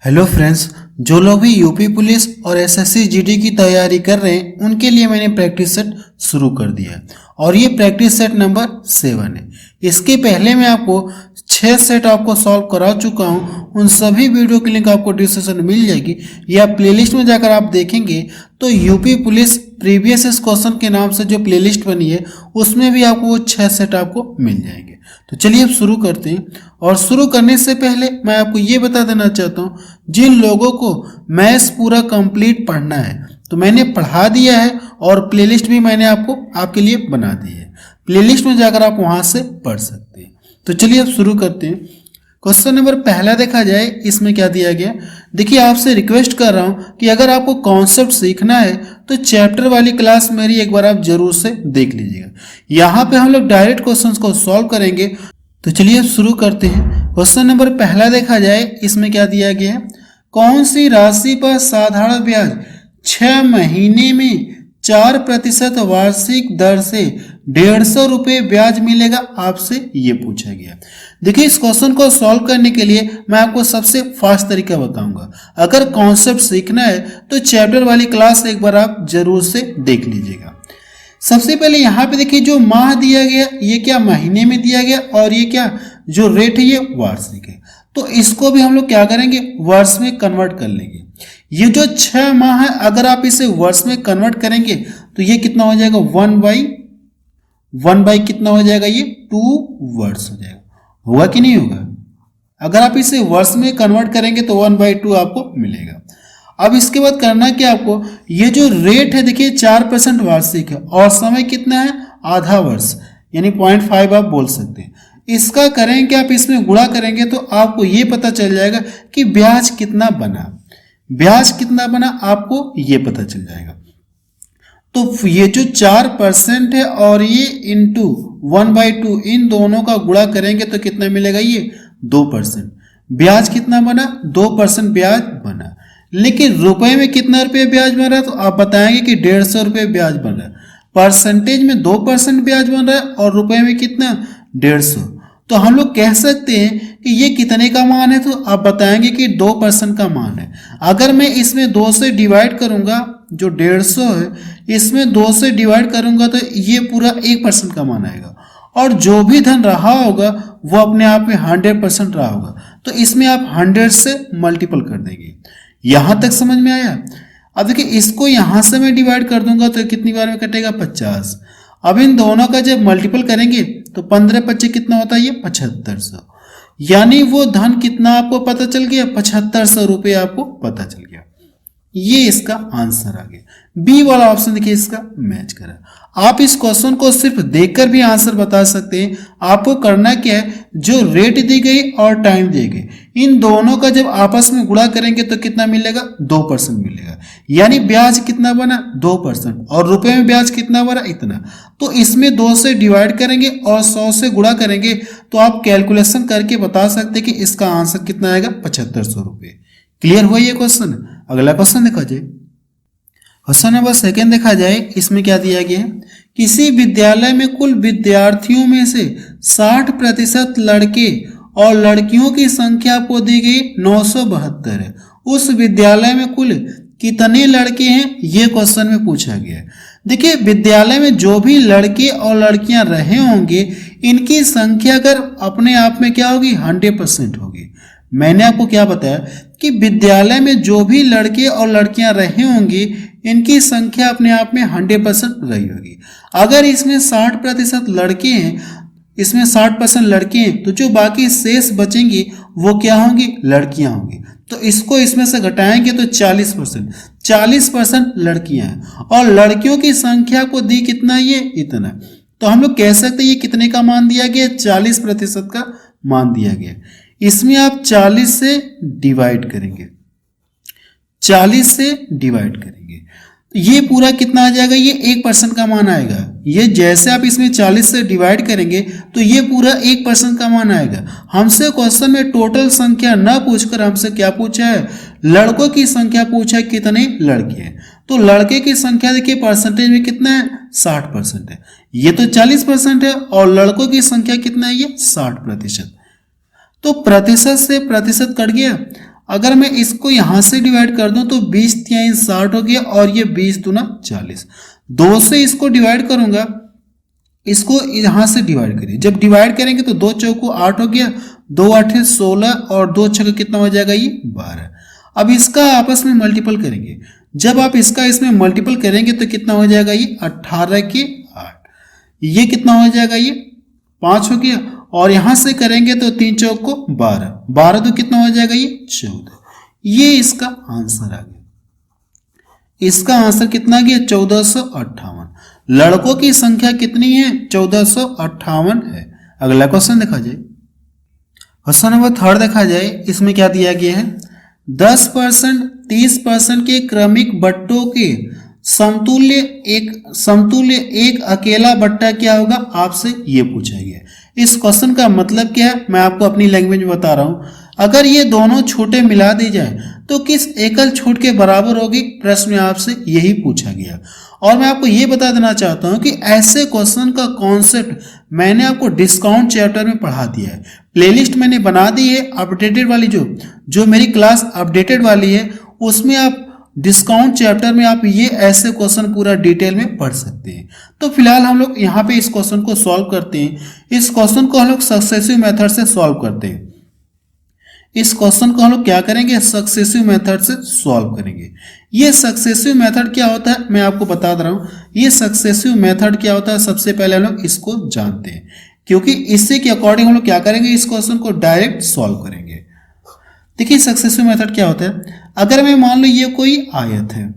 Hello friends, जो लोग भी यूपी पुलिस और एसएससी जीडी की तैयारी कर रहे हैं उनके लिए मैंने प्रैक्टिस सेट शुरू कर दिया है और ये प्रैक्टिस सेट नंबर 7 है। इसके पहले मैं आपको 6 सेट आपको सॉल्व करा चुका हूँ। उन सभी वीडियो की लिंक आपको डिस्क्रिप्शन में मिल जाएगी या प्लेलिस्ट में जाकर आप देखेंगे तो यूपी पुलिस प्रीवियस क्वेश्चन के नाम से जो प्लेलिस्ट बनी है उसमें भी आपको वो 6 सेट आपको मिल जाएंगे। तो चलिए अब शुरू करते हैं। और शुरू करने से पहले मैं आपको ये बता देना चाहता हूँ, जिन लोगों को मैथ्स पूरा कंप्लीट पढ़ना है तो मैंने पढ़ा दिया है और प्लेलिस्ट भी मैंने आपके लिए बना दी है। प्लेलिस्ट में जाकर आप वहां से पढ़ सकते हैं। तो चलिए अब शुरू करते हैं। क्वेश्चन नंबर पहला देखा जाए, इसमें क्या दिया गया। देखिए, आपसे रिक्वेस्ट कर रहा हूं कि अगर आपको कॉन्सेप्ट सीखना है तो चैप्टर वाली क्लास मेरी एक बार आप जरूर से देख लीजिएगा। यहाँ पे हम लोग डायरेक्ट क्वेश्चंस को सॉल्व करेंगे। तो चलिए अब शुरू करते हैं। क्वेश्चन नंबर पहला देखा जाए, इसमें क्या दिया गया है। कौन सी राशि पर साधारण ब्याज 6 महीने में 4% वार्षिक दर से 150 रुपये ब्याज मिलेगा, आपसे ये पूछा गया। देखिए, इस क्वेश्चन को सॉल्व करने के लिए मैं आपको सबसे फास्ट तरीका बताऊंगा। अगर कॉन्सेप्ट सीखना है तो चैप्टर वाली क्लास एक बार आप जरूर से देख लीजिएगा। सबसे पहले यहाँ पे देखिए, जो माह दिया गया ये क्या महीने में दिया गया और ये क्या जो रेट है ये वार्षिक है। तो इसको भी हम लोग क्या करेंगे, वर्ष में कन्वर्ट कर लेंगे। ये जो 6 माह है अगर आप इसे वर्ष में कन्वर्ट करेंगे तो ये कितना हो जाएगा, 1 बाई कितना हो जाएगा, ये 2 वर्ष हो जाएगा। होगा कि नहीं होगा। अगर आप इसे वर्ष में कन्वर्ट करेंगे तो 1/2 आपको मिलेगा। अब इसके बाद करना क्या आपको, ये जो रेट है देखिए 4% वार्षिक है और समय कितना है, आधा वर्ष, यानी 0.5 आप बोल सकते हैं। इसका करेंगे आप इसमें गुणा करेंगे तो आपको ये पता चल जाएगा कि ब्याज कितना बना। ब्याज कितना बना आपको ये पता चल जाएगा। तो ये जो 4% है और ये इंटू 1/2 इन दोनों का गुणा करेंगे तो कितना मिलेगा, ये 2%। ब्याज कितना बना, 2% ब्याज बना। लेकिन रुपए में कितना रुपये ब्याज बन रहा है तो आप बताएंगे कि 150 रुपये ब्याज बन रहा है। परसेंटेज में 2% ब्याज बन रहा है और रुपए में कितना, 150। तो हम लोग कह सकते हैं कि ये कितने का मान है, तो आप बताएंगे कि 2% का मान है। अगर मैं इसमें 2 से डिवाइड करूंगा, जो 150 है इसमें 2 से डिवाइड करूंगा तो ये पूरा 1% का मान आएगा और जो भी धन रहा होगा वो अपने आप में 100% रहा होगा। तो इसमें आप 100 से मल्टीपल कर देंगे। यहां तक समझ में आया। अब देखिए, इसको यहां से मैं डिवाइड कर दूंगा तो कितनी बार में कटेगा, 50। अब इन दोनों का जब मल्टीपल करेंगे तो 15×5 कितना होता है, ये 7500। यानी वो धन कितना आपको पता चल गया, 7500 रुपये आपको पता चल गया। ये इसका आंसर आ गया। बी वाला ऑप्शन देखिए इसका मैच करा। आप इस क्वेश्चन को सिर्फ देखकर भी आंसर बता सकते हैं। आपको करना क्या है, जो रेट दी गई और टाइम दी गई इन दोनों का जब आपस में गुणा करेंगे तो कितना मिलेगा, 2% मिलेगा। यानी ब्याज कितना बना, 2% और रुपए में ब्याज कितना बना, इतना। तो इसमें 2 से डिवाइड करेंगे और 100 से गुणा करेंगे तो आप कैलकुलेशन करके बता सकते हैं कि इसका आंसर कितना आएगा, 7500 रुपये। क्लियर हुआ ये क्वेश्चन। अगला क्वेश्चन देखा जाए। क्वेश्चन नंबर 2 देखा जाए, इसमें क्या दिया गया है। किसी विद्यालय में कुल विद्यार्थियों में से 60% लड़के और लड़कियों की संख्या को दी गई 972 है। उस विद्यालय में कुल कितने लड़के हैं, ये क्वेश्चन में पूछा गया है। देखिए, विद्यालय में जो भी लड़के और लड़कियां रहे होंगे इनकी संख्या अगर अपने आप में क्या होगी, 100% होगी। मैंने आपको क्या बताया कि विद्यालय में जो भी लड़के और लड़कियां रहे होंगे इनकी संख्या अपने आप में 100% रही होगी। अगर इसमें 60% लड़के हैं, इसमें 60% लड़के हैं तो जो बाकी शेष बचेंगे वो क्या होंगी, लड़कियां होंगी। तो इसको इसमें से घटाएंगे तो 40% लड़कियां हैं और लड़कियों की संख्या को दी कितना, ये इतना। तो हम लोग कह सकते हैं ये कितने का मान दिया गया, 40% का मान दिया गया। इसमें आप 40 से डिवाइड करेंगे, 40 से डिवाइड करेंगे ये पूरा कितना आ जाएगा, ये 1% का मान आएगा। ये जैसे आप इसमें 40 से डिवाइड करेंगे तो ये पूरा 1% का मान आएगा। हमसे क्वेश्चन में टोटल संख्या ना पूछकर हमसे क्या पूछा है, लड़कों की संख्या पूछा है, कितने लड़के हैं। तो लड़के की संख्या देखिए परसेंटेज में कितना है, 60% है। ये तो 40% है और लड़कों की संख्या कितना है, ये 60%। तो प्रतिशत से प्रतिशत कट गया अगर मैं इसको यहां से डिवाइड कर दूं तो 20 3 60 हो गया और ये 20 दूना 40। 2 से इसको डिवाइड करूंगा, इसको यहां से डिवाइड करिए। जब डिवाइड करेंगे तो 2 चौको 8 हो गया, 2 8 16 और 2 छक्के कितना हो जाएगा ये 12। अब इसका आपस में मल्टीपल करेंगे। जब आप इसका इसमें मल्टीपल करेंगे तो कितना हो जाएगा ये 18 के 8। ये कितना हो जाएगा ये 5 हो गया और यहां से करेंगे तो 3 चौक को 12, 12 तो कितना हो जाएगा ये 14। ये इसका आंसर आ गया। इसका आंसर कितना गया 1458। लड़कों की संख्या कितनी है 1458 है। अगला क्वेश्चन देखा जाए। क्वेश्चन नंबर 3 देखा जाए। इसमें क्या दिया गया है 10% 30% के क्रमिक बट्टों के समतुल्य एक अकेला बट्टा क्या होगा, आपसे ये पूछा गया। इस क्वेश्चन का मतलब क्या है मैं आपको अपनी लैंग्वेज में बता रहा हूं। अगर ये दोनों छोटे मिला दी जाए तो किस एकल छूट के बराबर होगी, प्रश्न में आपसे यही पूछा गया। और मैं आपको ये बता देना चाहता हूं कि ऐसे क्वेश्चन का कॉन्सेप्ट मैंने आपको डिस्काउंट चैप्टर में पढ़ा दिया है। प्लेलिस्ट मैंने बना दी है अपडेटेड वाली, जो मेरी क्लास अपडेटेड वाली है उसमें आप डिस्काउंट चैप्टर में आप ये ऐसे क्वेश्चन पूरा डिटेल में पढ़ सकते हैं। तो फिलहाल हम लोग यहाँ पे इस क्वेश्चन को सॉल्व करते हैं। इस क्वेश्चन को हम लोग सक्सेसिव मेथड से सॉल्व करते हैं। इस क्वेश्चन को हम लोग क्या करेंगे सक्सेसिव मेथड से सॉल्व करेंगे। ये सक्सेसिव मेथड क्या होता है मैं आपको बता दे रहा हूँ। ये सक्सेसिव मेथड क्या होता है सबसे पहले हम लोग इसको जानते हैं, क्योंकि इससे के अकॉर्डिंग हम लोग क्या करेंगे इस क्वेश्चन को डायरेक्ट सॉल्व करेंगे। देखिए सक्सेसिव मेथड क्या होता है। अगर मैं मान लो ये कोई आयत है,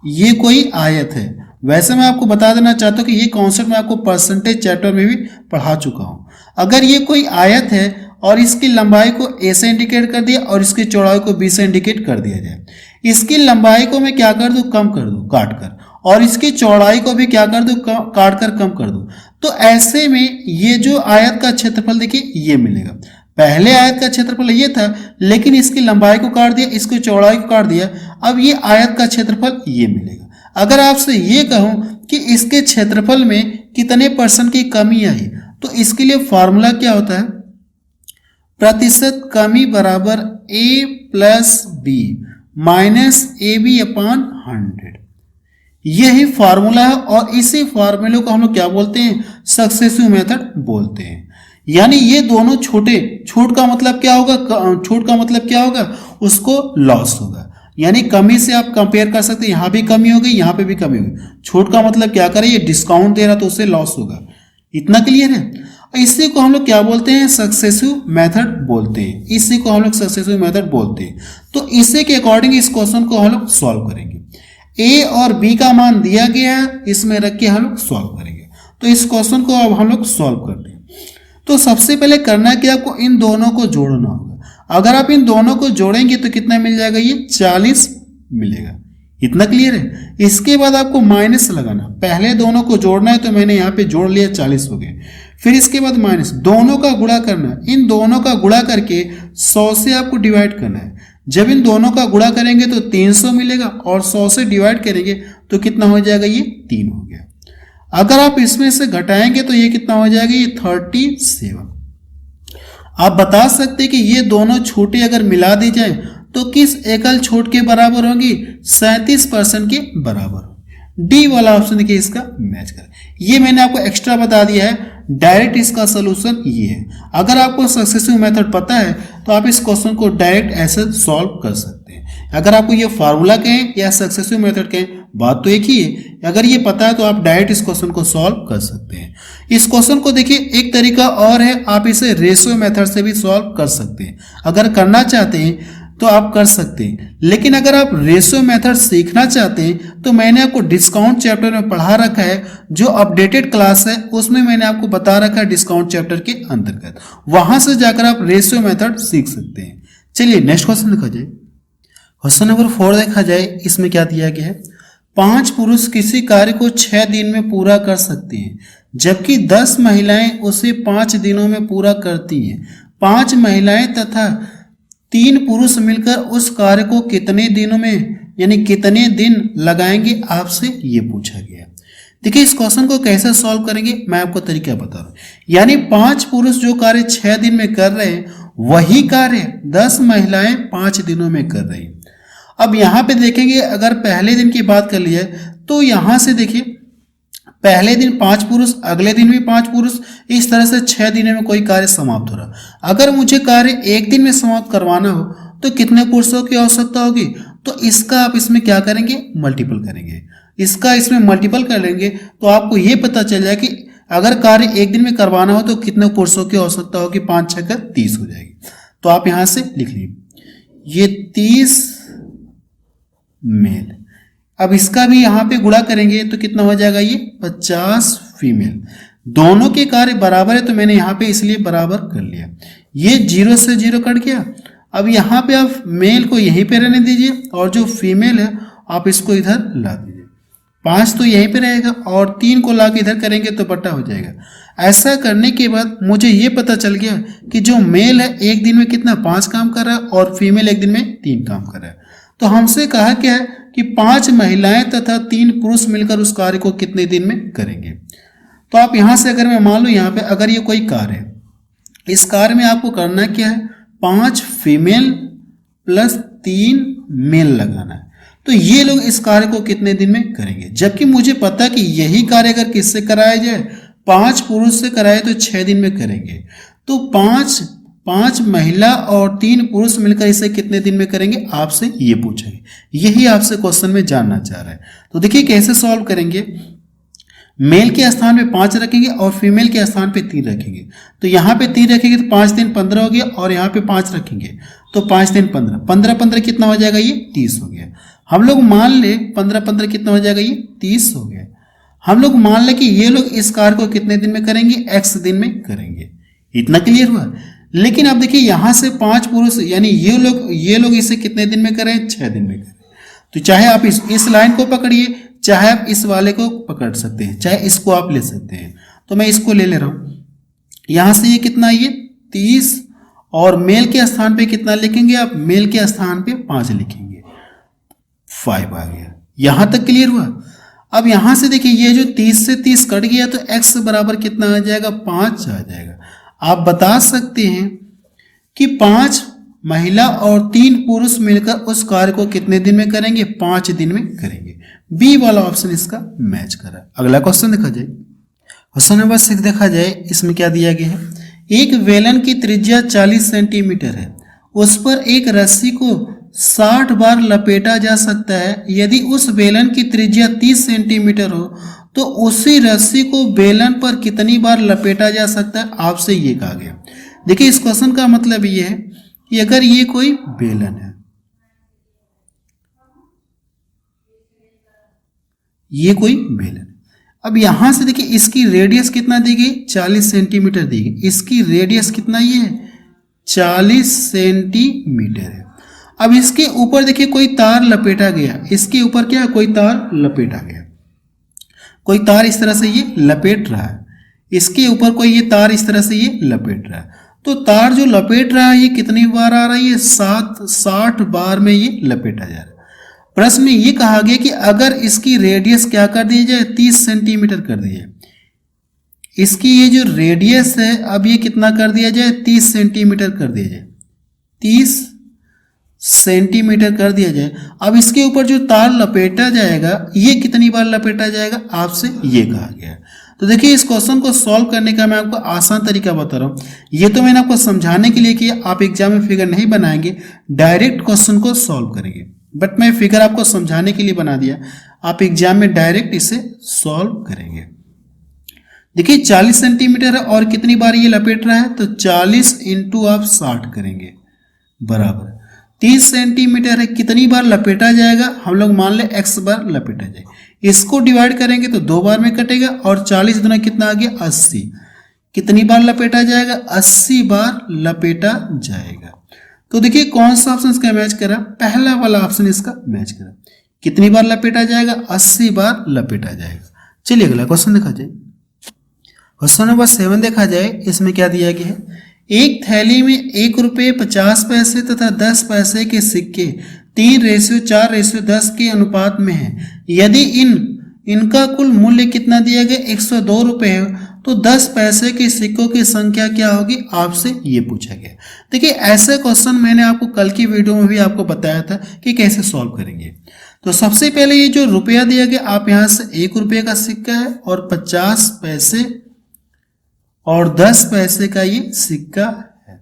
ये कोई आयत है। वैसे मैं आपको बता देना चाहता हूँ कि ये कॉन्सेप्ट मैं आपको परसेंटेज चैप्टर में भी पढ़ा चुका हूँ। अगर ये कोई आयत है और इसकी लंबाई को ए से इंडिकेट कर दिया और इसकी चौड़ाई को बी से इंडिकेट कर दिया जाए, इसकी लंबाई को मैं क्या कर दूं कम कर दूं काट कर, और इसकी चौड़ाई को भी क्या कर दूं काट कर कम कर दूं, तो ऐसे में ये जो आयत का क्षेत्रफल देखिए ये मिलेगा। पहले आयत का क्षेत्रफल ये था लेकिन इसकी लंबाई को काट दिया, इसकी चौड़ाई को काट दिया, अब ये आयत का क्षेत्रफल ये मिलेगा। अगर आपसे ये कहूं कि इसके क्षेत्रफल में कितने % की कमी आई, तो इसके लिए फॉर्मूला क्या होता है प्रतिशत कमी बराबर a plus B minus A B upon 100। यही फॉर्मूला है और इसी फॉर्मूले को हम लोग क्या बोलते हैं सक्सेसिव मेथड बोलते हैं। यानी ये दोनों छोटे, छूट का मतलब क्या होगा, छूट का मतलब क्या होगा उसको लॉस होगा। यानी कमी से आप कंपेयर कर सकते हैं, यहां भी कमी हो गई यहां पे भी कमी होगी। छूट का मतलब क्या करें ये डिस्काउंट दे रहा तो उससे लॉस होगा। इतना क्लियर है। इसी को हम लोग क्या बोलते हैं सक्सेसिव मेथड बोलते हैं। इसी को हम लोग सक्सेसिव मेथड बोलते हैं। तो इसी के अकॉर्डिंग इस क्वेश्चन को हम लोग सॉल्व करेंगे। ए और बी का मान दिया गया है, इसमें रख के हम लोग सॉल्व करेंगे। तो इस क्वेश्चन को अब हम लोग सॉल्व करते हैं। तो सबसे पहले करना है कि आपको इन दोनों को जोड़ना होगा। अगर आप इन दोनों को जोड़ेंगे तो कितना मिल जाएगा ये 40 मिलेगा। इतना क्लियर है। इसके बाद आपको माइनस लगाना, पहले दोनों को जोड़ना है तो मैंने यहाँ पे जोड़ लिया 40 हो गए। फिर इसके बाद माइनस, दोनों का गुणा करना है। इन दोनों का गुणा करके 100 से आपको डिवाइड करना है। जब इन दोनों का गुणा करेंगे तो 300 मिलेगा और 100 से डिवाइड करेंगे तो कितना हो जाएगा ये 3 हो गया। अगर आप इसमें से घटाएंगे तो ये कितना हो जाएगा ये 37। आप बता सकते हैं कि ये दोनों छोटे अगर मिला दी जाए तो किस एकल छूट के बराबर होगी 37% के बराबर होगी। डी वाला ऑप्शन देखिए इसका मैच कर। ये मैंने आपको एक्स्ट्रा बता दिया है। डायरेक्ट इसका सोल्यूशन ये है। अगर आपको सक्सेसिव मेथड पता है तो आप इस क्वेश्चन को डायरेक्ट ऐसे सॉल्व कर सकते हैं। अगर आपको ये फार्मूला कहें या सक्सेसिव मेथड कहें बात तो एक ही है। अगर ये पता है तो आप डायरेक्ट इस क्वेश्चन को सॉल्व कर सकते हैं। इस क्वेश्चन को देखिए एक तरीका और है, आप इसे रेशियो मेथड से भी सॉल्व कर सकते हैं। अगर करना चाहते हैं तो आप कर सकते हैं, लेकिन अगर आप रेशियो मेथड सीखना चाहते हैं तो मैंने आपको डिस्काउंट चैप्टर में पढ़ा रखा है। जो अपडेटेड क्लास है उसमें मैंने आपको बता रखा है डिस्काउंट चैप्टर के अंतर्गत, वहां से जाकर आप रेशियो मेथड सीख सकते हैं। चलिए नेक्स्ट क्वेश्चन देखा जाए। क्वेश्चन नंबर 4 देखा जाए। इसमें क्या दिया गया है 5 पुरुष किसी कार्य को 6 दिन में पूरा कर सकते हैं जबकि 10 महिलाएं उसे 5 दिनों में पूरा करती हैं। 5 महिलाएं तथा 3 पुरुष मिलकर उस कार्य को कितने दिनों में यानी कितने दिन लगाएंगे, आपसे ये पूछा गया। देखिए इस क्वेश्चन को कैसे सॉल्व करेंगे मैं आपको तरीका बता रहा हूँ। यानी 5 पुरुष जो कार्य 6 दिन में कर रहे हैं वही कार्य 10 महिलाएं 5 दिनों में कर रही। अब यहाँ पे देखेंगे, अगर पहले दिन की बात कर ली जाए तो यहाँ से देखिए, पहले दिन 5 पुरुष, अगले दिन भी 5 पुरुष, इस तरह से 6 दिनों में कोई कार्य समाप्त हो रहा। अगर मुझे कार्य एक दिन में समाप्त करवाना हो तो कितने पुरुषों की आवश्यकता होगी? तो इसका आप इसमें क्या करेंगे? मल्टीपल करेंगे। इसका इसमें मल्टीपल कर लेंगे तो आपको ये पता चल जाए कि अगर कार्य एक दिन में करवाना हो तो कितने पुरुषों की आवश्यकता होगी? 5 6 30 हो जाएगी। तो आप यहां से लिख लीजिए, ये 30 मेल। अब इसका भी यहां पे गुणा करेंगे तो कितना हो जाएगा? ये 50 फीमेल। दोनों के कार्य बराबर है तो मैंने यहां पे इसलिए बराबर कर लिया। ये 0 से 0 कट गया। अब यहाँ पे आप मेल को यहीं पे रहने दीजिए और जो फीमेल है आप इसको इधर ला दीजिए। 5 तो यहीं पे रहेगा और 3 को ला के इधर करेंगे तो बटा हो जाएगा। ऐसा करने के बाद मुझे ये पता चल गया कि जो मेल है एक दिन में कितना 5 काम कर रहा है और फीमेल एक दिन में 3 काम कर रहा है। तो हमसे कहा क्या है कि 5 महिलाएं तथा 3 पुरुष मिलकर उस कार्य को कितने दिन में करेंगे। तो आप यहां से अगर मैं मान लूँ, यहाँ पे अगर ये कोई कार्य है, इस कार्य में आपको करना क्या है? 5 फीमेल प्लस 3 मेल लगाना है। तो ये लोग इस कार्य को कितने दिन में करेंगे? जबकि मुझे पता कि यही कार्य अगर किससे कराया जाए, 5 पुरुष से कराए तो 6 दिन में करेंगे। तो 5 महिला और 3 पुरुष मिलकर इसे कितने दिन में करेंगे? आपसे ये पूछेंगे। यही आपसे क्वेश्चन में जानना चाह रहा है। तो देखिए कैसे सॉल्व करेंगे। मेल के स्थान पे 5 रखेंगे और फीमेल के स्थान पे 3 रखेंगे। तो यहाँ पे 3 रखेंगे तो 5 3 15 हो गया और यहाँ पे 5 रखेंगे तो 5 3 15, 15 15 कितना हो जाएगा? ये 30 हो गया। हम लोग मान ले 15 15 कितना हो जाएगा? ये 30 हो गया। हम लोग मान ले कि ये लोग इस कार्य को कितने दिन में करेंगे? x दिन में करेंगे। इतना क्लियर हुआ। लेकिन अब देखिए यहाँ से 5 पुरुष यानी ये लोग इसे कितने दिन में करें? 6 दिन में करें। तो चाहे आप इस लाइन को पकड़िए, चाहे आप इस वाले को पकड़ सकते हैं, चाहे इसको आप ले सकते हैं। तो मैं इसको ले रहा हूं। यहां से ये कितना? ये 30 और मेल के स्थान पे कितना लिखेंगे आप? मेल के स्थान पे 5 लिखेंगे, 5 आ गया। यहां तक क्लियर हुआ। अब यहां से देखिए ये जो 30 से 30 कट गया तो x बराबर कितना आ जाएगा? 5 आ जाएगा। आप बता सकते हैं कि 5 महिला और 3 पुरुष मिलकर उस कार्य को कितने दिन में करेंगे? 5 दिन में करेंगे। बी वाला ऑप्शन इसका मैच कर रहा है। अगला क्वेश्चन देखा जाए। क्वेश्चन नंबर 6 देखा जाए। इसमें क्या दिया गया है? एक वेलन की त्रिज्या 40 सेंटीमीटर है, उस पर एक रस्सी को 60 बार लपेटा जा सकता है। यदि उस बेलन की त्रिज्या 30 सेंटीमीटर हो तो उसी रस्सी को बेलन पर कितनी बार लपेटा जा सकता है? आपसे ये कहा गया। देखिए इस क्वेश्चन का मतलब ये है कि अगर ये कोई बेलन है, ये कोई बेलन है। अब यहां से देखिए इसकी रेडियस कितना दी गई? 40 सेंटीमीटर दी गई। इसकी रेडियस कितना ये है? 40 सेंटीमीटर है। अब इसके ऊपर देखिए कोई तार लपेटा गया। इसके ऊपर क्या है? कोई तार लपेटा गया। कोई तार इस तरह से ये लपेट रहा है। इसके ऊपर कोई ये तार इस तरह से ये लपेट रहा है। तो तार जो लपेट रहा है ये कितनी बार आ रहा है? ये 60 बार में ये लपेटा जा रहा है। प्रश्न में ये कहा गया कि अगर इसकी रेडियस क्या कर दी जाए? 30 सेंटीमीटर कर दी जाए। इसकी ये जो रेडियस है अब ये कितना कर दिया जाए? 30 सेंटीमीटर कर दिया जाए। 30 सेंटीमीटर कर दिया जाए। अब इसके ऊपर जो तार लपेटा जाएगा ये कितनी बार लपेटा जाएगा? आपसे ये कहा गया। तो देखिए इस क्वेश्चन को सॉल्व करने का मैं आपको आसान तरीका बता रहा हूँ। ये तो मैंने आपको समझाने के लिए किया, आप एग्जाम में फिगर नहीं बनाएंगे, डायरेक्ट क्वेश्चन को सॉल्व करेंगे। बट मैं फिगर आपको समझाने के लिए बना दिया, आप एग्जाम में डायरेक्ट इसे सॉल्व करेंगे। देखिए 40 सेंटीमीटर है और कितनी बार ये लपेट रहा है? तो 40 इंटू आप 60 करेंगे बराबर 30 सेंटीमीटर है। कितनी बार लपेटा जाएगा? हम लोग मान ले x बार लपेटा जाएगा। इसको डिवाइड करेंगे तो 2 बार में कटेगा और 40 गुना कितना आ गया? 80। कितनी बार लपेटा जाएगा? 80 बार लपेटा जाएगा। तो देखिए कौन सा ऑप्शन इसका मैच करा? पहला वाला ऑप्शन इसका मैच करा। कितनी बार लपेटा जाएगा? 80 बार लपेटा जाएगा। चलिए अगला क्वेश्चन देखा जाए। क्वेश्चन नंबर 7 देखा जाए। इसमें क्या दिया गया है? एक थैली में 1 रुपये 50 पैसे तथा 10 पैसे के सिक्के 3:4:10 के अनुपात में है। यदि इनका कुल मूल्य कितना दिया गया? 102 रुपये है। तो 10 पैसे के सिक्कों की संख्या क्या होगी, आपसे ये पूछा गया। देखिए ऐसे क्वेश्चन मैंने आपको कल की वीडियो में भी आपको बताया था कि कैसे सॉल्व करेंगे। तो सबसे पहले ये जो रुपया दिया गया, आप यहाँ से 1 रुपये का सिक्का है और 50 पैसे और 10 पैसे का ये सिक्का है।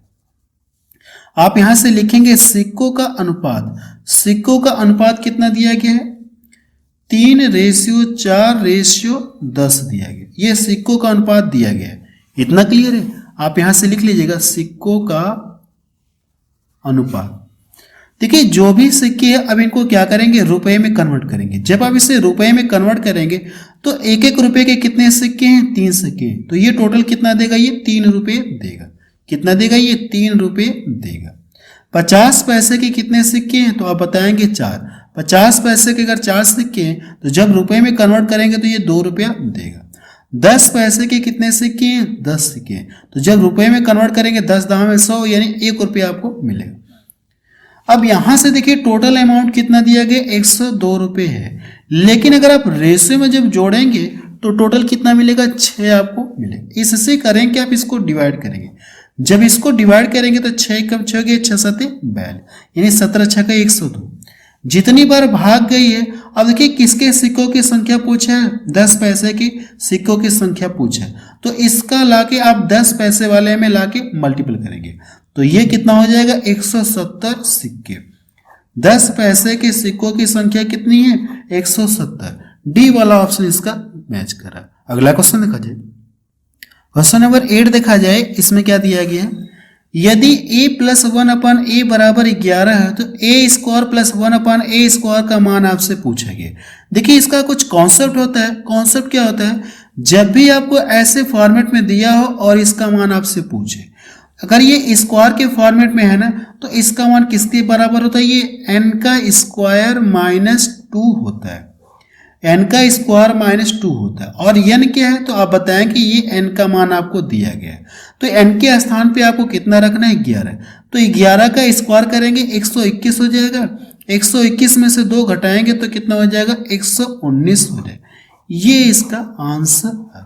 आप यहां से लिखेंगे सिक्कों का अनुपात। सिक्कों का अनुपात कितना दिया गया है, 3:4:10 दिया गया। ये सिक्कों का अनुपात दिया गया है, इतना क्लियर है। आप यहां से लिख लीजिएगा सिक्कों का अनुपात। देखिए जो भी सिक्के हैं अब इनको क्या करेंगे, रुपए में कन्वर्ट करेंगे। जब आप इसे रुपए में कन्वर्ट करेंगे तो 1-1 रुपए के कितने सिक्के हैं, 3 सिक्के हैं। तो ये टोटल कितना देगा, ये 3 रुपये देगा। कितना देगा, ये 3 रुपये देगा। 50 पैसे के कितने सिक्के हैं, तो आप बताएंगे 4। 50 पैसे के अगर 4 सिक्के हैं तो जब रुपए में कन्वर्ट करेंगे तो ये 2 रुपया देगा। 10 पैसे के कितने सिक्के हैं, 10 सिक्के हैं। तो जब रुपए में कन्वर्ट करेंगे 10 10 में 100 यानी 1 रुपया आपको मिलेगा। अब यहां से देखिए टोटल अमाउंट कितना दिया गया, 102 रुपये है। लेकिन अगर आप रेशियो में जब जोड़ेंगे तो टोटल कितना मिलेगा, 6 आपको मिलेगा। इससे करेंगे आप इसको डिवाइड करेंगे। जब इसको डिवाइड करेंगे तो 6 कम 6 गए, 6 7 42 यानी 17 6 का 102। जितनी बार भाग गई है, अब देखिए किसके सिक्कों की संख्या पूछा है, 10 पैसे की सिक्कों की संख्या पूछा है। तो इसका लाके आप 10 पैसे वाले में लाके मल्टीपल करेंगे तो ये कितना हो जाएगा, 170 सिक्के। 10 पैसे के सिक्कों की संख्या कितनी है, 170। डी वाला ऑप्शन इसका मैच करा। अगला क्वेश्चन देखा जाए, क्वेश्चन नंबर 8 देखा जाए। इसमें क्या दिया गया है, यदि a + 1/a = 11 है तो a² + 1/a² का मान आपसे पूछा गया। देखिए इसका कुछ कॉन्सेप्ट होता है। कॉन्सेप्ट क्या होता है, जब भी आपको ऐसे फॉर्मेट में दिया हो और इसका मान आपसे पूछे, अगर ये स्क्वायर के फॉर्मेट में है ना तो इसका मान किसके बराबर होता है, ये n का स्क्वायर -2 होता है। n का स्क्वायर -2 होता है। और n क्या है, तो आप बताएं कि ये n का मान आपको दिया गया है। तो n के स्थान पे आपको कितना रखना है, 11। तो 11 का स्क्वायर करेंगे 121 हो जाएगा। 121 में से 2 घटाएंगे तो कितना हो जाएगा, 119 हो जाएगा। ये इसका आंसर है।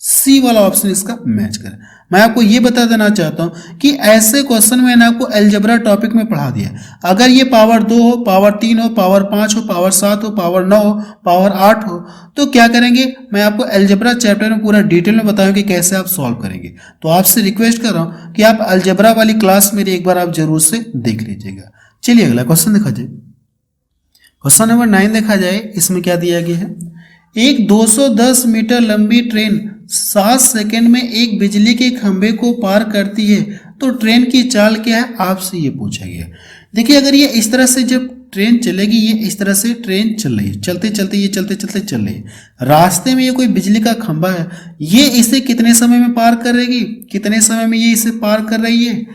सी वाला ऑप्शन इसका मैच करें। मैं आपको ये बता देना चाहता हूं कि ऐसे क्वेश्चन मैंने आपको अलजेब्रा टॉपिक में पढ़ा दिया। अगर ये पावर 2 हो, पावर 3 हो, पावर 5 हो, पावर 7 हो, पावर 9 हो, पावर 8 हो, तो क्या करेंगे, मैं आपको अलजेब्रा चैप्टर में पूरा डिटेल में बताऊंगा कि कैसे आप सॉल्व करेंगे। तो आपसे रिक्वेस्ट कर रहा हूं कि आप अलजेब्रा वाली क्लास मेरी एक बार आप जरूर से देख लीजिएगा। चलिए अगला क्वेश्चन देखा जाए। क्वेश्चन नंबर 9 देखा जाए। इसमें क्या दिया गया है, एक 210 मीटर लंबी ट्रेन 7 सेकंड में एक बिजली के खंभे को पार करती है तो ट्रेन की चाल क्या है, आपसे ये पूछा गया। देखिए अगर ये इस तरह से जब ट्रेन चलेगी, ये इस तरह से ट्रेन चल रही है, चलते चलते ये चलते चलते चल रही है, रास्ते में ये कोई बिजली का खंभा है, ये इसे कितने समय में पार करेगी, कितने समय में ये इसे पार कर रही है,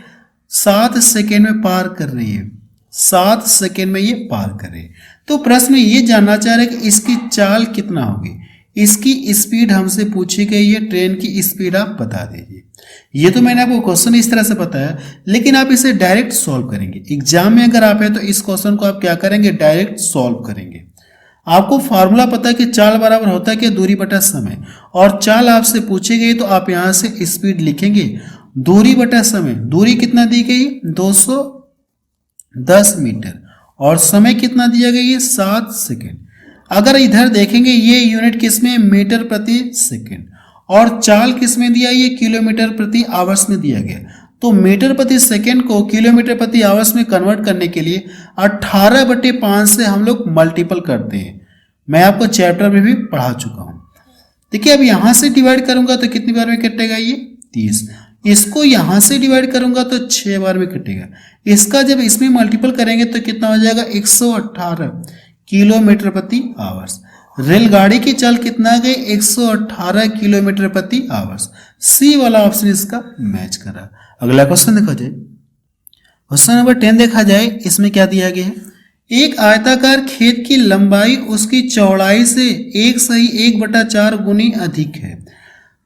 7 सेकेंड में पार कर रही है। 7 सेकेंड में ये पार कर रही है। तो प्रश्न ये जानना चाह रहे हैं कि इसकी चाल कितना होगी। इसकी स्पीड हमसे पूछी गई है, ट्रेन की स्पीड आप बता दीजिए। ये तो मैंने आपको क्वेश्चन इस तरह से बताया, लेकिन आप इसे डायरेक्ट सॉल्व करेंगे। एग्जाम में अगर आप है तो इस क्वेश्चन को आप क्या करेंगे, डायरेक्ट सॉल्व करेंगे। आपको फार्मूला पता है कि चाल बराबर होता है कि दूरी बटा समय, और चाल आपसे पूछी गई तो आप यहां से स्पीड लिखेंगे दूरी बटा समय। दूरी कितना दी गई, 210 मीटर, और समय कितना दिया गया, 7 सेकेंड। अगर इधर देखेंगे ये यूनिट किसमें, मीटर प्रति सेकेंड, और चाल किसमें दिया, ये किलोमीटर प्रति आवर्स में दिया गया। तो मीटर प्रति सेकेंड को किलोमीटर प्रति आवर्स में कन्वर्ट करने के लिए 18/5 से हम लोग मल्टीपल करते हैं। मैं आपको चैप्टर में भी पढ़ा चुका हूं। देखिए अब यहां से डिवाइड करूंगा तो कितनी बार में कटेगा, ये 30। इसको यहां से डिवाइड करूंगा तो 6 बार में कटेगा। इसका जब इसमें मल्टीपल करेंगे तो कितना हो जाएगा, 118 किलोमीटर प्रति आवर्स। रेलगाड़ी की चाल कितना गई, 118 किलोमीटर प्रति आवर्स। सी वाला ऑप्शन इसका मैच करा। अगला क्वेश्चन देखा जाए। क्वेश्चन नंबर 10 देखा जाए। इसमें क्या दिया गया है, एक आयताकार खेत की लंबाई उसकी चौड़ाई से 1/4 गुनी अधिक है।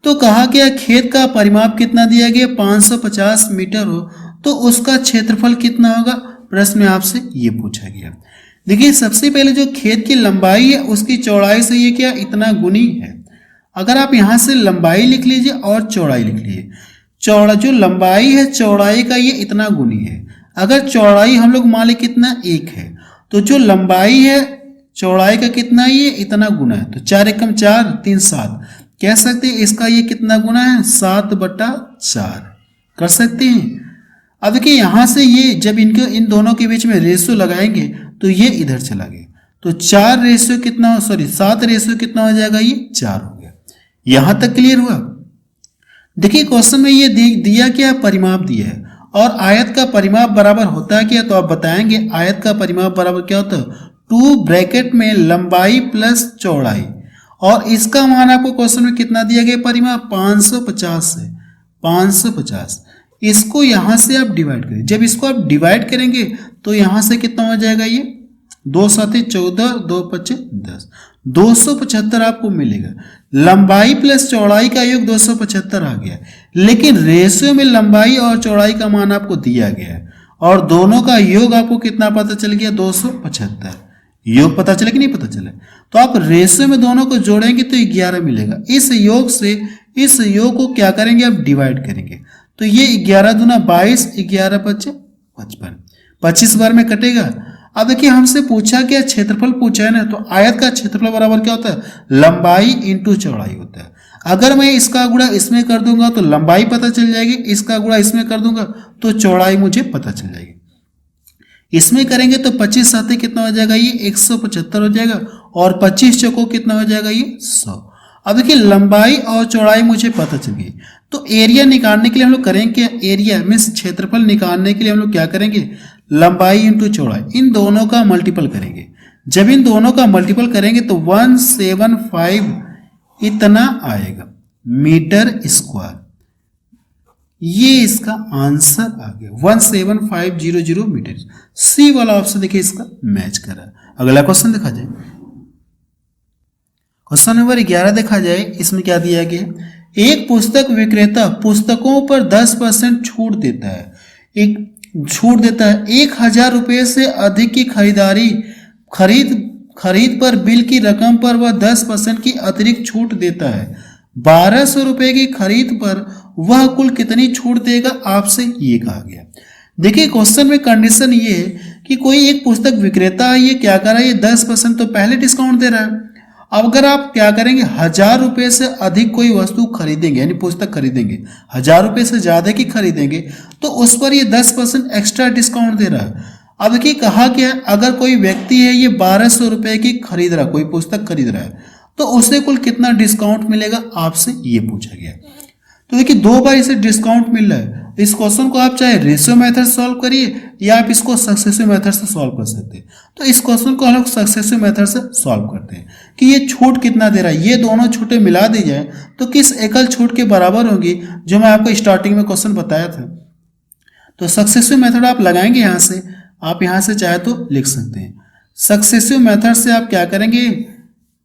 तो कहा गया खेत का परिमाप कितना दिया गया, 550 मीटर हो तो उसका क्षेत्रफल कितना होगा। प्रश्न में आपसे ये पूछा गया। देखिए सबसे पहले जो खेत की लंबाई है उसकी चौड़ाई से ये क्या इतना गुनी है। अगर आप यहाँ से लंबाई लिख लीजिए और चौड़ाई लिख लीजिए, जो लंबाई है चौड़ाई का ये इतना गुनी है। अगर चौड़ाई हम लोग मान लें कितना 1 है, तो जो लंबाई है चौड़ाई का कितना ये इतना गुना है, तो 4 एकम 4 3 7 कह सकते हैं इसका ये कितना गुना है 7/4 कर सकते हैं। अब देखिए यहाँ से ये जब इन दोनों के बीच में रेशियो लगाएंगे तो ये इधर चला गया, तो 4 रेशियो कितना 7 रेशियो कितना हो जाएगा, ये 4 हो गया। यहां तक क्लियर हुआ। देखिए क्वेश्चन में ये दिया क्या, परिमाप दिया है, और आयत का परिमाप बराबर होता है क्या, तो आप बताएंगे आयत का परिमाप बराबर क्या होता है 2 ब्रैकेट में लंबाई प्लस चौड़ाई, और इसका मान आपको क्वेश्चन में कितना दिया गया परिमाप 550 है, 550। इसको यहां से आप डिवाइड करें, जब इसको आप डिवाइड करेंगे तो यहां से कितना हो जाएगा, ये 2 7 14 2 5 10 275 आपको मिलेगा। लंबाई प्लस चौड़ाई का योग 275 आ गया, लेकिन रेशियो में लंबाई और चौड़ाई का मान आपको दिया गया है, और दोनों का योग आपको कितना पता चल गया 275। योग पता चले कि नहीं पता चले, तो आप रेशियो में दोनों को जोड़ेंगे तो 11 मिलेगा। इस योग से इस योग को क्या करेंगे, आप डिवाइड करेंगे, तो ये 11 दूना 22 11 5 55 25 बार में कटेगा। अब देखिए हमसे पूछा क्या, क्षेत्रफल पूछा है ना, तो आयत का क्षेत्रफल बराबर क्या होता है, लंबाई इंटू चौड़ाई होता है। अगर मैं इसका गुणा इसमें कर दूंगा तो लंबाई पता चल जाएगी, इसका गुणा इसमें कर दूंगा तो चौड़ाई मुझे पता चल जाएगी। इसमें करेंगे तो 25 साथी कितना हो जाएगा, ये 175 हो जाएगा, और 25 चौको कितना हो जाएगा, ये 100। अब देखिए लंबाई और चौड़ाई मुझे पता चल गई, तो एरिया निकालने के लिए हम लोग करेंगे, एरिया मीन्स क्षेत्रफल निकालने के लिए हम लोग क्या करेंगे, लंबाई इंटू चौड़ाई इन दोनों का मल्टीपल करेंगे। जब इन दोनों का मल्टीपल करेंगे तो 175 इतना आएगा मीटर स्क्वायर। ये इसका आंसर आ गया 17500 मीटर। सी वाला ऑप्शन देखिए इसका मैच कर रहा है। अगला क्वेश्चन देखा जाए, क्वेश्चन नंबर 11 देखा जाए, इसमें क्या दिया गया, एक पुस्तक विक्रेता पुस्तकों पर 10% छूट देता है, 1000 रुपये से अधिक की खरीद पर बिल की रकम पर वह 10% की अतिरिक्त छूट देता है। 1200 रुपये की खरीद पर वह कुल कितनी छूट देगा, आपसे ये कहा गया। देखिए क्वेश्चन में कंडीशन ये है कि कोई एक पुस्तक विक्रेता है, ये क्या कर रहा है, ये 10% तो पहले डिस्काउंट दे रहा है। अब अगर आप क्या करेंगे, 1000 रुपये से अधिक कोई वस्तु खरीदेंगे यानी पुस्तक खरीदेंगे, 1000 रुपये से ज्यादा की खरीदेंगे तो उस पर ये 10% एक्स्ट्रा डिस्काउंट दे रहा है। अब देखिए कहा क्या है, अगर कोई व्यक्ति है ये 1200 रुपये की खरीद रहा है, कोई पुस्तक खरीद रहा है, तो उसे कुल कितना डिस्काउंट मिलेगा, आपसे ये पूछा गया। तो देखिए 2 बार इसे डिस्काउंट मिल रहा है। इस क्वेश्चन को आप चाहे रेशियो मेथड सॉल्व करिए या आप इसको सक्सेसिव मेथड से सॉल्व कर सकते हैं। तो इस क्वेश्चन को हम लोग सक्सेसिव मेथड से सॉल्व करते हैं कि ये छूट कितना दे रहा है, ये दोनों छूटें मिला दी जाए तो किस एकल छूट के बराबर होगी, जो मैं आपको स्टार्टिंग में क्वेश्चन बताया था। तो सक्सेसिव मेथड आप लगाएंगे, यहाँ से आप यहाँ से चाहे तो लिख सकते हैं। सक्सेसिव मेथड से आप क्या करेंगे,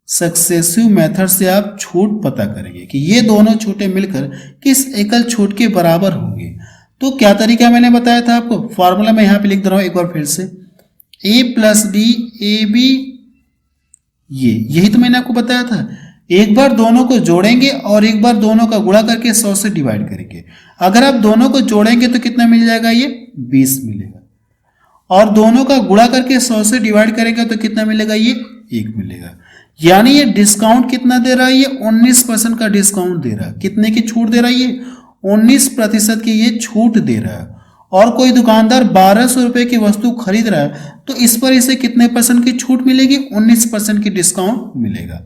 सक्सेसिव मेथड से आप छूट पता करेंगे कि ये दोनों छूटें मिलकर किस एकल छूट के बराबर होंगे। तो क्या तरीका मैंने बताया था आपको, फॉर्मूला मैं यहाँ पे लिख दे रहा हूँ एक बार फिर से, a plus B A B, यही तो मैंने आपको बताया था। एक बार दोनों को जोड़ेंगे और एक बार दोनों का गुणा करके 100 से डिवाइड करेंगे। अगर आप दोनों को जोड़ेंगे तो कितना मिल जाएगा, ये 20 मिलेगा, और दोनों का गुणा करके 100 से डिवाइड करेंगे तो कितना मिलेगा, ये 1 मिलेगा। यानी ये डिस्काउंट कितना दे रहा है, ये 19% का डिस्काउंट दे रहा है। कितने की छूट दे रहा है, ये 19% की ये छूट दे रहा है। और कोई दुकानदार 1200 रुपये की वस्तु खरीद रहा है तो इस पर इसे कितने परसेंट की छूट मिलेगी, 19% की डिस्काउंट मिलेगा।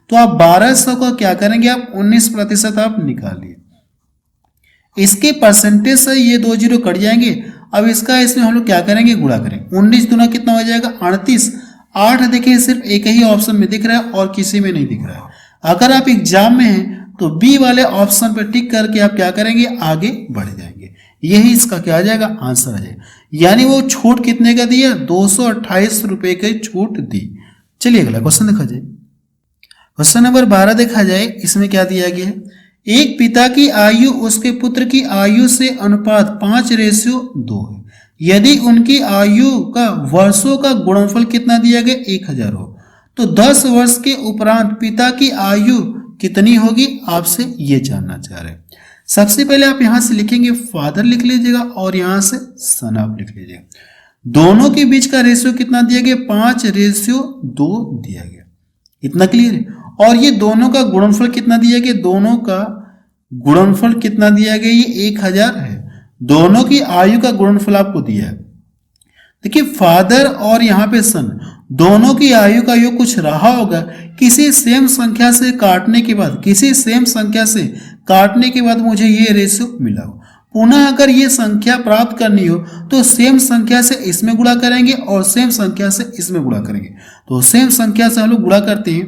तो आप 1200 का क्या करेंगे, आप 19% आप निकालिए, इसके परसेंटेज से ये 2 जीरो कट जाएंगे। अब इसका इसमें हम लोग क्या करेंगे, गुणा करेंगे। 19 दूना कितना हो जाएगा, 38। 8 देखिए सिर्फ एक ही ऑप्शन में दिख रहा है और किसी में नहीं दिख रहा है। अगर आप एग्जाम में हैं तो बी वाले ऑप्शन पर टिक करके आप क्या करेंगे, आगे बढ़ जाएंगे। यही इसका क्या आ जाएगा, आंसर आ जाएगा। यानी वो छूट कितने का दिया, 228 रुपये की छूट दी। चलिए अगला क्वेश्चन देखा जाए, क्वेश्चन नंबर 12 देखा जाए। इसमें क्या दिया गया है, एक पिता की आयु उसके पुत्र की आयु से अनुपात 5:2 है। यदि उनकी आयु का वर्षों का गुणनफल कितना दिया गया, 1000 हो, तो 10 वर्ष के उपरांत पिता की आयु कितनी होगी आपसे ये जानना चाह रहे हैं। सबसे पहले आप यहां से लिखेंगे फादर लिख लीजिएगा और यहां से सन ऑफ लिख लीजिएगा। दोनों के बीच का रेशियो कितना दिया गया 5:2 दिया गया। इतना क्लियर है। और ये दोनों का गुणनफल कितना दिया गया, दोनों का गुणनफल कितना दिया गया, ये 1000 है। दोनों की आयु का गुणनफल आपको दिया है। देखिए फादर और यहाँ पे सन दोनों की आयु का योग कुछ रहा होगा। किसी सेम संख्या से काटने के बाद, किसी सेम संख्या से काटने के बाद मुझे ये रेशियो मिला हो। पुनः अगर ये संख्या प्राप्त करनी हो तो सेम संख्या से इसमें गुणा करेंगे और सेम संख्या से इसमें गुणा करेंगे। तो सेम संख्या से हम लोग गुणा करते हैं,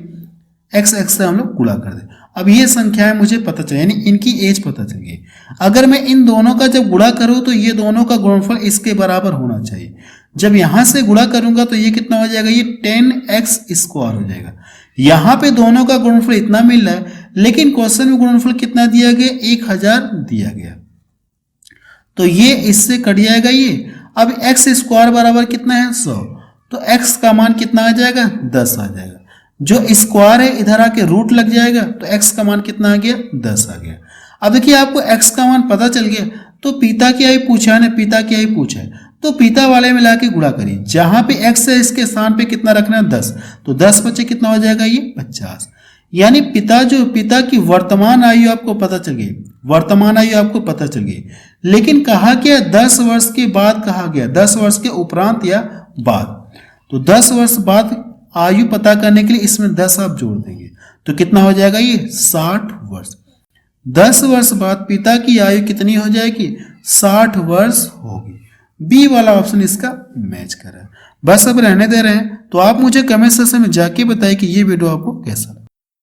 एक्स से हम लोग गुणा कर दें। अब ये संख्याएं मुझे पता चले, यानी इनकी एज पता चल गई। अगर मैं इन दोनों का जब गुणा करूं तो ये दोनों का गुणनफल इसके बराबर होना चाहिए। जब यहां से गुणा करूंगा तो ये कितना हो जाएगा, ये 10x² हो जाएगा। यहां पे दोनों का गुणनफल इतना मिल रहा है, लेकिन क्वेश्चन में गुणनफल कितना दिया गया, 1000 दिया गया। तो ये इससे कट जाएगा ये। अब x² बराबर कितना है 100, तो x का मान कितना आ जाएगा 10 आ जाएगा। जो स्क्वायर है इधर आके रूट लग जाएगा, तो x का मान कितना आ गया 10 आ गया। अब देखिए आपको x का मान पता चल गया, तो पिता की आयु पूछा है ना, पिता की आयु पूछा है तो पिता वाले में लाके गुणा करिए। जहां पे x है इसके स्थान पे कितना रखना है 10, तो 10 बचे कितना हो जाएगा ये 50। यानी पिता की वर्तमान आयु आपको पता चल गई, वर्तमान आयु आपको पता चल गई। लेकिन कहा क्या 10 वर्ष के बाद कहा गया, 10 वर्ष के उपरांत या बाद। तो 10 वर्ष बाद आयु पता करने के लिए इसमें 10 आप जोड़ देंगे, तो कितना हो जाएगा ये 60 वर्ष। 10 वर्ष बाद पिता की आयु कितनी हो जाएगी 60 वर्ष होगी। बी वाला ऑप्शन इसका मैच कर रहा है। बस अब रहने दे रहे हैं, तो आप मुझे कमेंट सेक्शन में जाके बताएं कि ये वीडियो आपको कैसा लगा।